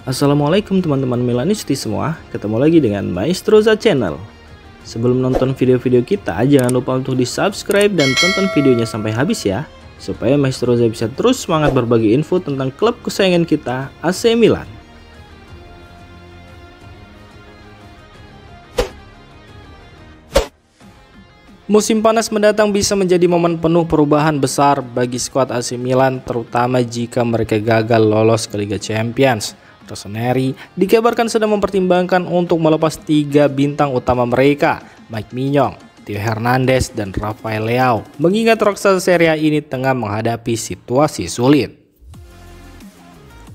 Assalamualaikum teman-teman Milanisti semua, ketemu lagi dengan Maestroza Channel. Sebelum nonton video-video kita, jangan lupa untuk di subscribe dan tonton videonya sampai habis ya, supaya Maestroza bisa terus semangat berbagi info tentang klub kesayangan kita, AC Milan. Musim panas mendatang bisa menjadi momen penuh perubahan besar bagi skuad AC Milan, terutama jika mereka gagal lolos ke Liga Champions. Rossoneri dikabarkan sedang mempertimbangkan untuk melepas 3 bintang utama mereka, Mike Maignan, Theo Hernandez, dan Rafael Leao, mengingat raksasa Serie A ini tengah menghadapi situasi sulit.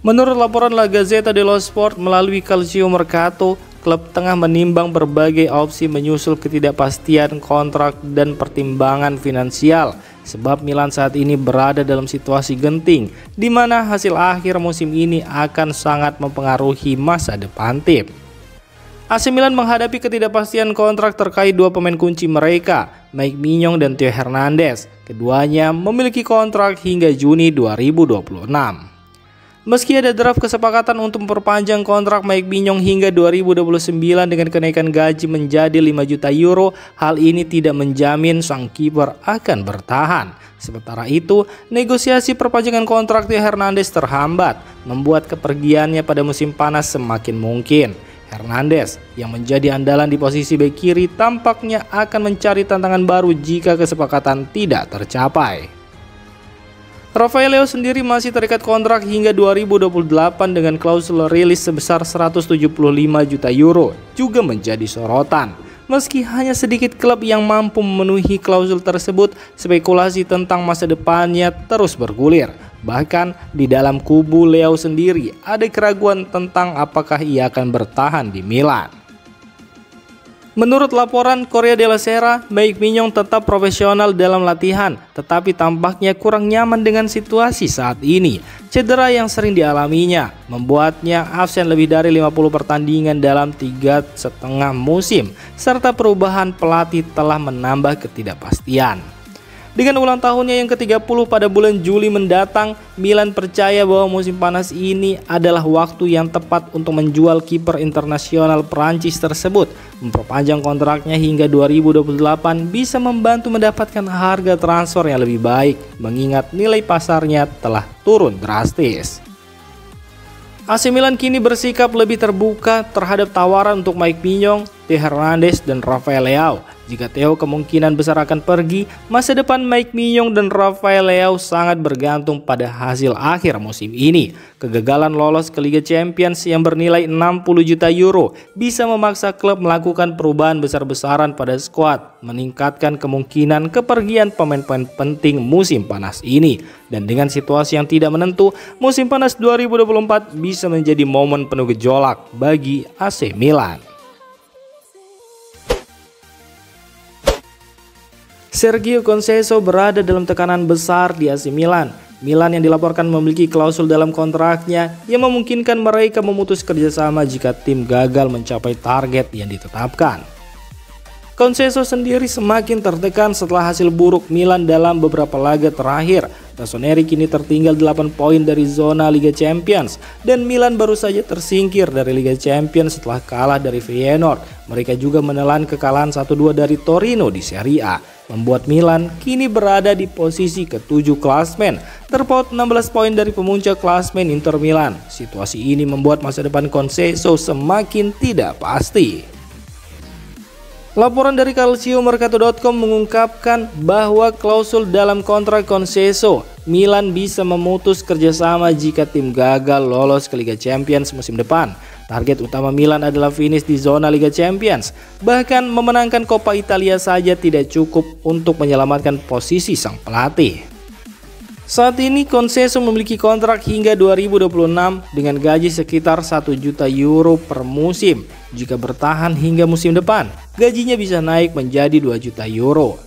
Menurut laporan La Gazzetta dello Sport melalui Calcio Mercato, klub tengah menimbang berbagai opsi menyusul ketidakpastian kontrak dan pertimbangan finansial, sebab Milan saat ini berada dalam situasi genting di mana hasil akhir musim ini akan sangat mempengaruhi masa depan tim. AC Milan menghadapi ketidakpastian kontrak terkait 2 pemain kunci mereka, Mike Maignan dan Theo Hernandez. Keduanya memiliki kontrak hingga Juni 2026. Meski ada draft kesepakatan untuk memperpanjang kontrak Mike Maignan hingga 2029 dengan kenaikan gaji menjadi 5 juta euro, hal ini tidak menjamin sang kiper akan bertahan. Sementara itu, negosiasi perpanjangan kontrak Theo Hernandez terhambat, membuat kepergiannya pada musim panas semakin mungkin. Hernandez yang menjadi andalan di posisi bek kiri tampaknya akan mencari tantangan baru jika kesepakatan tidak tercapai. Rafael Leao sendiri masih terikat kontrak hingga 2028 dengan klausul rilis sebesar 175 juta euro juga menjadi sorotan. Meski hanya sedikit klub yang mampu memenuhi klausul tersebut, spekulasi tentang masa depannya terus bergulir. Bahkan di dalam kubu Leao sendiri ada keraguan tentang apakah ia akan bertahan di Milan. Menurut laporan Corriere della Sera, Mike Maignan tetap profesional dalam latihan, tetapi tampaknya kurang nyaman dengan situasi saat ini. Cedera yang sering dialaminya membuatnya absen lebih dari 50 pertandingan dalam 3,5 musim, serta perubahan pelatih telah menambah ketidakpastian. Dengan ulang tahunnya yang ke-30 pada bulan Juli mendatang, Milan percaya bahwa musim panas ini adalah waktu yang tepat untuk menjual kiper internasional Prancis tersebut. Memperpanjang kontraknya hingga 2028 bisa membantu mendapatkan harga transfer yang lebih baik, mengingat nilai pasarnya telah turun drastis. AC Milan kini bersikap lebih terbuka terhadap tawaran untuk Mike Maignan, Theo Hernandez, dan Rafael Leao. Jika Theo kemungkinan besar akan pergi, masa depan Mike Maignan dan Rafael Leao sangat bergantung pada hasil akhir musim ini. Kegagalan lolos ke Liga Champions yang bernilai 60 juta euro bisa memaksa klub melakukan perubahan besar-besaran pada skuad, meningkatkan kemungkinan kepergian pemain-pemain penting musim panas ini. Dan dengan situasi yang tidak menentu, musim panas 2024 bisa menjadi momen penuh gejolak bagi AC Milan. Sergio Conceição berada dalam tekanan besar di AC Milan. Milan yang dilaporkan memiliki klausul dalam kontraknya yang memungkinkan mereka memutus kerjasama jika tim gagal mencapai target yang ditetapkan. Conceição sendiri semakin tertekan setelah hasil buruk Milan dalam beberapa laga terakhir. Rossoneri kini tertinggal 8 poin dari zona Liga Champions dan Milan baru saja tersingkir dari Liga Champions setelah kalah dari Feyenoord. Mereka juga menelan kekalahan 1-2 dari Torino di Serie A, membuat Milan kini berada di posisi ke-7 klasmen, terpaut 16 poin dari pemuncak klasmen Inter Milan. Situasi ini membuat masa depan Conceição semakin tidak pasti. Laporan dari calciomercato.com mengungkapkan bahwa klausul dalam kontrak Conceição, Milan bisa memutus kerjasama jika tim gagal lolos ke Liga Champions musim depan. Target utama Milan adalah finish di zona Liga Champions. Bahkan memenangkan Coppa Italia saja tidak cukup untuk menyelamatkan posisi sang pelatih. Saat ini Conceição memiliki kontrak hingga 2026 dengan gaji sekitar 1 juta euro per musim. Jika bertahan hingga musim depan, gajinya bisa naik menjadi 2 juta euro.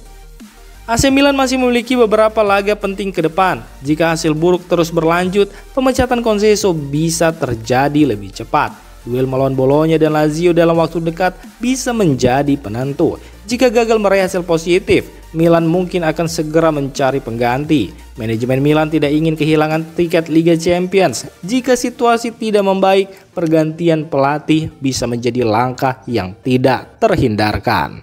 AC Milan masih memiliki beberapa laga penting ke depan. Jika hasil buruk terus berlanjut, pemecatan Conceição bisa terjadi lebih cepat. Duel melawan Bologna dan Lazio dalam waktu dekat bisa menjadi penentu. Jika gagal meraih hasil positif, Milan mungkin akan segera mencari pengganti. Manajemen Milan tidak ingin kehilangan tiket Liga Champions. Jika situasi tidak membaik, pergantian pelatih bisa menjadi langkah yang tidak terhindarkan.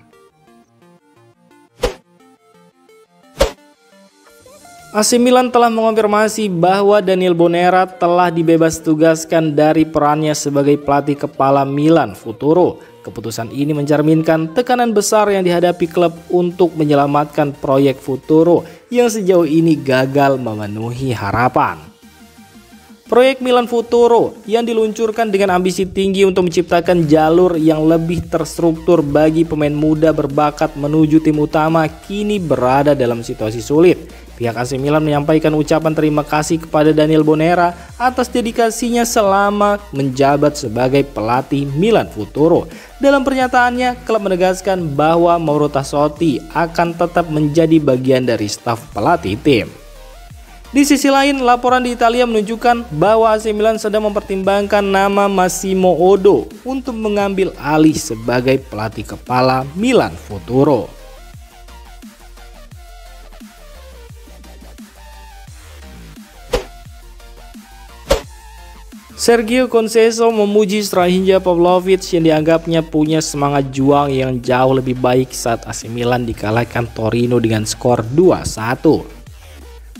AC Milan telah mengonfirmasi bahwa Daniel Bonera telah dibebas tugaskan dari perannya sebagai pelatih kepala Milan Futuro. Keputusan ini mencerminkan tekanan besar yang dihadapi klub untuk menyelamatkan proyek Futuro yang sejauh ini gagal memenuhi harapan. Proyek Milan Futuro yang diluncurkan dengan ambisi tinggi untuk menciptakan jalur yang lebih terstruktur bagi pemain muda berbakat menuju tim utama kini berada dalam situasi sulit. Pihak AC Milan menyampaikan ucapan terima kasih kepada Daniel Bonera atas dedikasinya selama menjabat sebagai pelatih Milan Futuro. Dalam pernyataannya, klub menegaskan bahwa Mauro Tassotti akan tetap menjadi bagian dari staf pelatih tim. Di sisi lain, laporan di Italia menunjukkan bahwa AC Milan sedang mempertimbangkan nama Massimo Oddo untuk mengambil alih sebagai pelatih kepala Milan Futuro. Sergio Conceição memuji Strahinja Pavlovic yang dianggapnya punya semangat juang yang jauh lebih baik saat AC Milan dikalahkan Torino dengan skor 2-1.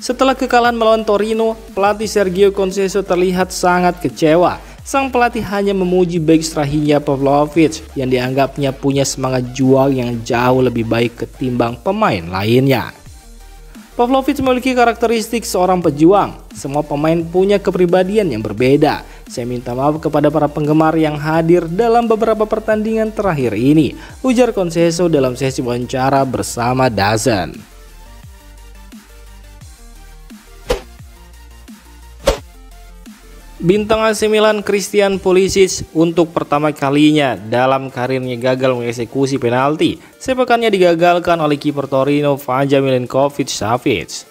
Setelah kekalahan melawan Torino, pelatih Sergio Conceição terlihat sangat kecewa. Sang pelatih hanya memuji baik Strahinja Pavlovic yang dianggapnya punya semangat juang yang jauh lebih baik ketimbang pemain lainnya. Pavlovic memiliki karakteristik seorang pejuang. Semua pemain punya kepribadian yang berbeda. Saya minta maaf kepada para penggemar yang hadir dalam beberapa pertandingan terakhir ini, ujar Conceição dalam sesi wawancara bersama DAZN. Bintang AC Milan Christian Pulisic untuk pertama kalinya dalam karirnya gagal mengeksekusi penalti. Sepakannya digagalkan oleh kiper Torino Vanja Milinkovic-Savic.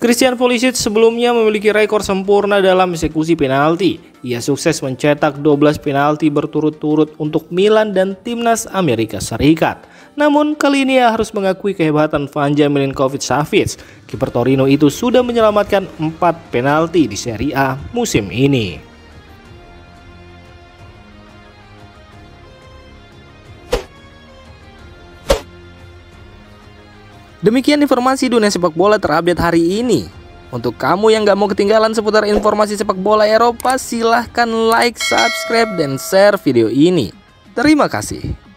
Christian Pulisic sebelumnya memiliki rekor sempurna dalam eksekusi penalti. Ia sukses mencetak 12 penalti berturut-turut untuk Milan dan timnas Amerika Serikat. Namun kali ini ia harus mengakui kehebatan Vanja Milinkovic-Savic. Kiper Torino itu sudah menyelamatkan 4 penalti di Serie A musim ini. Demikian informasi dunia sepak bola terupdate hari ini. Untuk kamu yang gak mau ketinggalan seputar informasi sepak bola Eropa, silahkan like, subscribe, dan share video ini. Terima kasih.